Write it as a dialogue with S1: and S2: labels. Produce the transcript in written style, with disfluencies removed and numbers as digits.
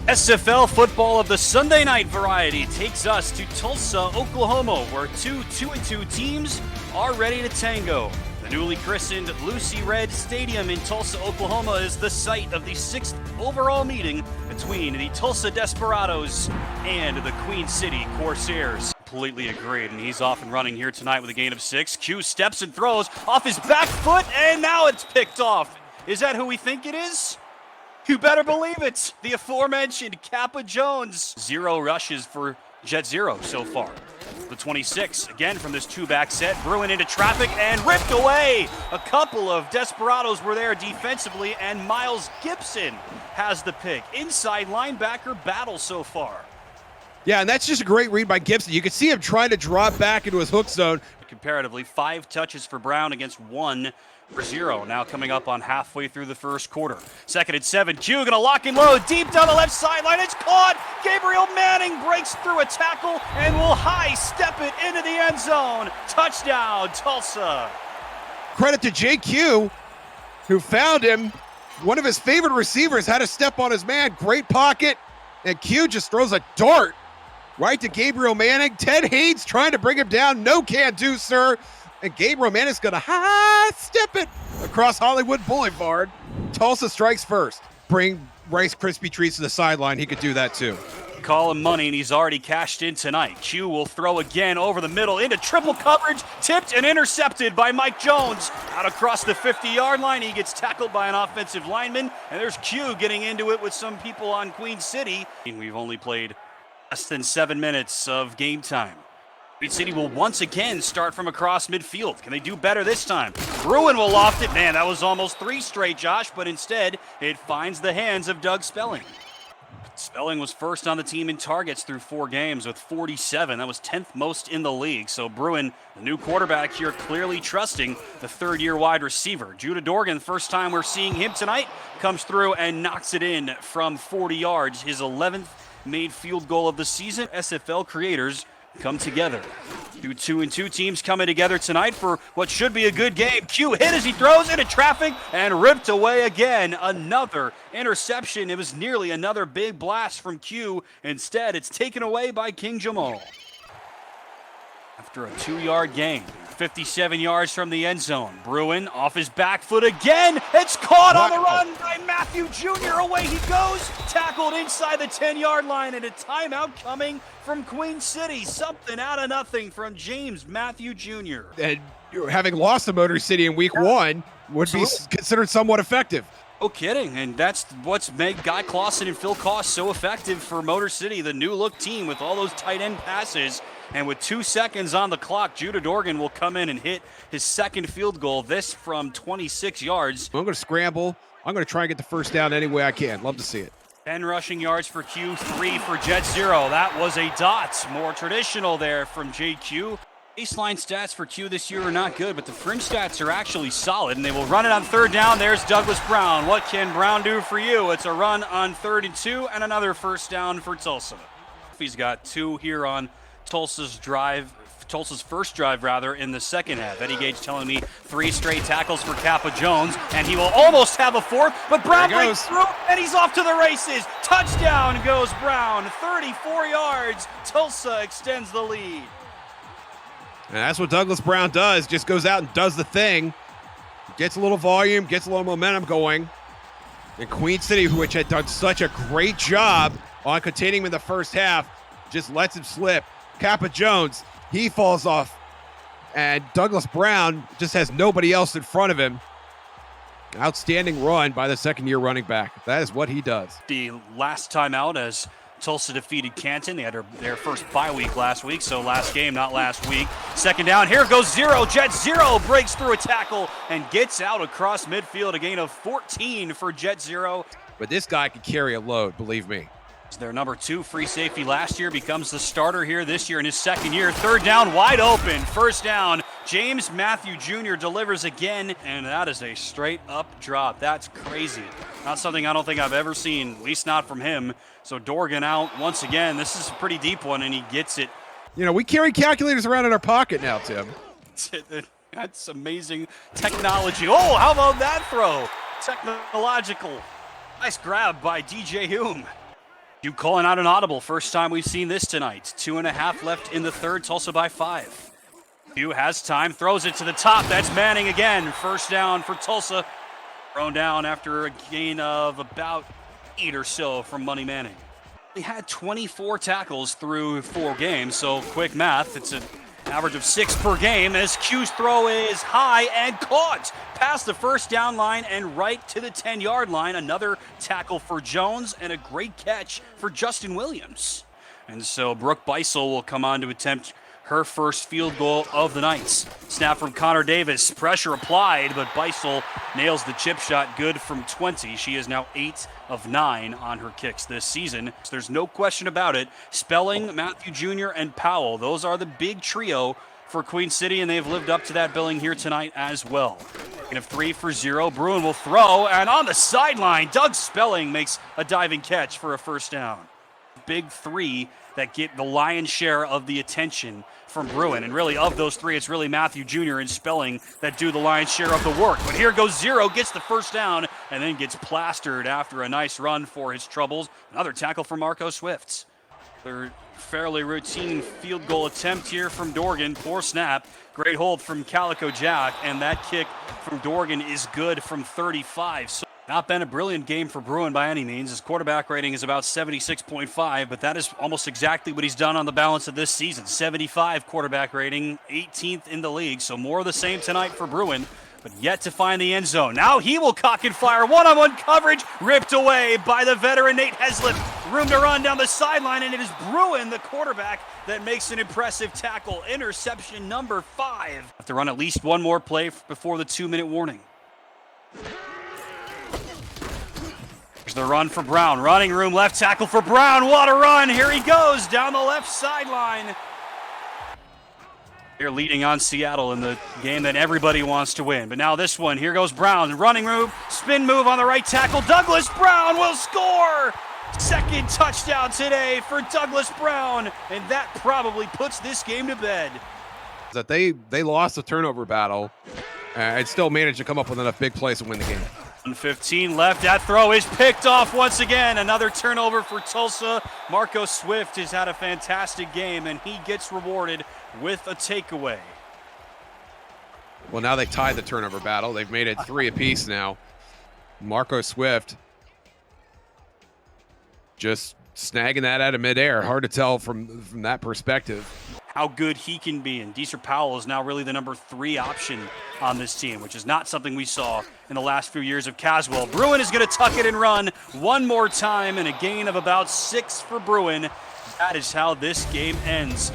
S1: SFL football of the Sunday night variety takes us to Tulsa, Oklahoma, where two 2-2 teams are ready to tango. The newly christened Lucy Red Stadium in Tulsa, Oklahoma is the site of the 6th overall meeting between the Tulsa Desperados and the Queen City Corsairs. Completely agreed, and he's off and running here tonight with a gain of 6. Q steps and throws off his back foot, and now it's picked off. Is that who we think it is? You better believe it. The aforementioned Kappa Jones. 0 rushes for Jet Zero so far. The 26, again from this two-back set, Bruin into traffic and ripped away. A couple of Desperados were there defensively, and Miles Gibson has the pick. Inside linebacker battle so far.
S2: Yeah, and that's just a great read by Gibson. You can see him trying to drop back into his hook zone.
S1: Comparatively, 5 touches for Brown against 1 for 0. Now coming up on halfway through the first quarter. 2nd and 7. Q gonna lock and load deep down the left sideline. It's caught. Gabriel Manning breaks through a tackle and will high step it into the end zone. Touchdown, Tulsa.
S2: Credit to JQ, who found him. One of his favorite receivers had to step on his man. Great pocket. And Q just throws a dart right to Gabriel Manning. Ted Haynes trying to bring him down. No can do, sir. And Gabriel Manning's going to high step it across Hollywood Boulevard. Tulsa strikes first. Bring Rice Krispie Treats to the sideline. He could do that too.
S1: Call him money, and he's already cashed in tonight. Q will throw again over the middle into triple coverage. Tipped and intercepted by Mike Jones. Out across the 50-yard line. He gets tackled by an offensive lineman. And there's Q getting into it with some people on Queen City. We've only played less than 7 minutes of game time. Queen City will once again start from across midfield. Can they do better this time? Bruin will loft it. Man, that was almost 3 straight, Josh, but instead it finds the hands of Doug Spelling. Spelling was first on the team in targets through 4 games with 47. That was 10th most in the league. So Bruin, the new quarterback here, clearly trusting the third-year wide receiver. Judah Dorgan, first time we're seeing him tonight, comes through and knocks it in from 40 yards. His 11th made field goal of the season. SFL creators come together. 2-2 teams coming together tonight for what should be a good game. Q hit as he throws into traffic and ripped away again. Another interception. It was nearly another big blast from Q. Instead, it's taken away by King Jamal. After a 2-yard gain, 57 yards from the end zone. Bruin off his back foot again. It's caught on the run by Matthew Jr. Away he goes. Tackled inside the 10-yard line, and a timeout coming from Queen City. Something out of nothing from James Matthew Jr.
S2: And having lost to Motor City in week 1 would be considered somewhat effective.
S1: No kidding, and that's what's made Guy Clausen and Phil Koss so effective for Motor City, the new-look team with all those tight end passes. And with 2 seconds on the clock, Judah Dorgan will come in and hit his 2nd field goal, this from 26 yards.
S2: I'm going to scramble. I'm going to try and get the first down any way I can. Love to see it.
S1: 10 rushing yards for Q, 3 for Jet Zero. That was a dot. More traditional there from JQ. Baseline stats for Q this year are not good, but the fringe stats are actually solid, and they will run it on 3rd down. There's Douglas Brown. What can Brown do for you? It's a run on 3rd and 2 and another first down for Tulsa. He's got 2 here on Tulsa's first drive in the second half. Eddie Gage telling me 3 straight tackles for Kappa Jones, and he will almost have a 4th, but Brown breaks through, and he's off to the races. Touchdown goes Brown, 34 yards. Tulsa extends the lead.
S2: And that's what Douglas Brown does, just goes out and does the thing. Gets a little volume, gets a little momentum going. And Queen City, which had done such a great job on containing him in the first half, just lets him slip. Kappa Jones, he falls off. And Douglas Brown just has nobody else in front of him. Outstanding run by the 2nd-year running back. That is what he does.
S1: The last time out as Tulsa defeated Canton. They had their first bye week last week, so last game, not last week. 2nd down, here goes Zero. Jet Zero breaks through a tackle and gets out across midfield. A gain of 14 for Jet Zero.
S2: But this guy can carry a load, believe me.
S1: Their number 2 free safety last year becomes the starter here this year in his 2nd year. 3rd down, wide open. 1st down, James Matthew Jr. delivers again, and that is a straight-up drop. That's crazy. Not something I don't think I've ever seen, at least not from him. So Dorgan out once again. This is a pretty deep one, and he gets it.
S2: You know, we carry calculators around in our pocket now, Tim.
S1: That's amazing technology. Oh, how about that throw? Technological. Nice grab by DJ Hume. You calling out an audible. First time we've seen this tonight. 2.5 left in the third. Tulsa by 5. Q has time, throws it to the top. That's Manning again. First down for Tulsa. Thrown down after a gain of about 8 or so from Money Manning. He had 24 tackles through 4 games, so quick math, it's an average of 6 per game as Q's throw is high and caught past the first down line and right to the 10-yard line. Another tackle for Jones and a great catch for Justin Williams. And so Brooke Beisel will come on to attempt her first field goal of the night. Snap from Connor Davis, pressure applied, but Beisel nails the chip shot, good from 20. She is now 8 of 9 on her kicks this season. So there's no question about it. Spelling, Matthew Jr., and Powell, those are the big trio for Queen City, and they've lived up to that billing here tonight as well. And of 3 for 0, Bruin will throw, and on the sideline, Doug Spelling makes a diving catch for a first down. Big 3 that get the lion's share of the attention from Bruin. And really, of those 3, it's really Matthew Jr. and Spelling that do the lion's share of the work. But here goes 0, gets the first down, and then gets plastered after a nice run for his troubles. Another tackle for Marco Swift. Their fairly routine field goal attempt here from Dorgan. Poor snap. Great hold from Calico Jack, and that kick from Dorgan is good from 35. So not been a brilliant game for Bruin by any means. His quarterback rating is about 76.5, but that is almost exactly what he's done on the balance of this season. 75 quarterback rating, 18th in the league, so more of the same tonight for Bruin, but yet to find the end zone. Now he will cock and fire. One-on-one coverage ripped away by the veteran Nate Heslip. Room to run down the sideline, and it is Bruin, the quarterback, that makes an impressive tackle. Interception number 5. Have to run at least one more play before the 2-minute warning. There's the run for Brown. Running room, left tackle for Brown. What a run. Here he goes down the left sideline. They're leading on Seattle in the game that everybody wants to win. But now this one, here goes Brown. Running room, spin move on the right tackle. Douglas Brown will score. Second touchdown today for Douglas Brown. And that probably puts this game to bed.
S2: That they lost the turnover battle and still managed to come up with enough big plays to win the game.
S1: 1:15 left. That throw is picked off once again. Another turnover for Tulsa. Marco Swift has had a fantastic game, and he gets rewarded with a takeaway.
S2: Well, now they tied the turnover battle. They've made it 3 apiece now. Marco Swift just snagging that out of midair. Hard to tell from that perspective
S1: how good he can be. And Deeser Powell is now really the number 3 option on this team, which is not something we saw in the last few years of Caswell. Bruin is going to tuck it and run one more time, and a gain of about 6 for Bruin. That is how this game ends.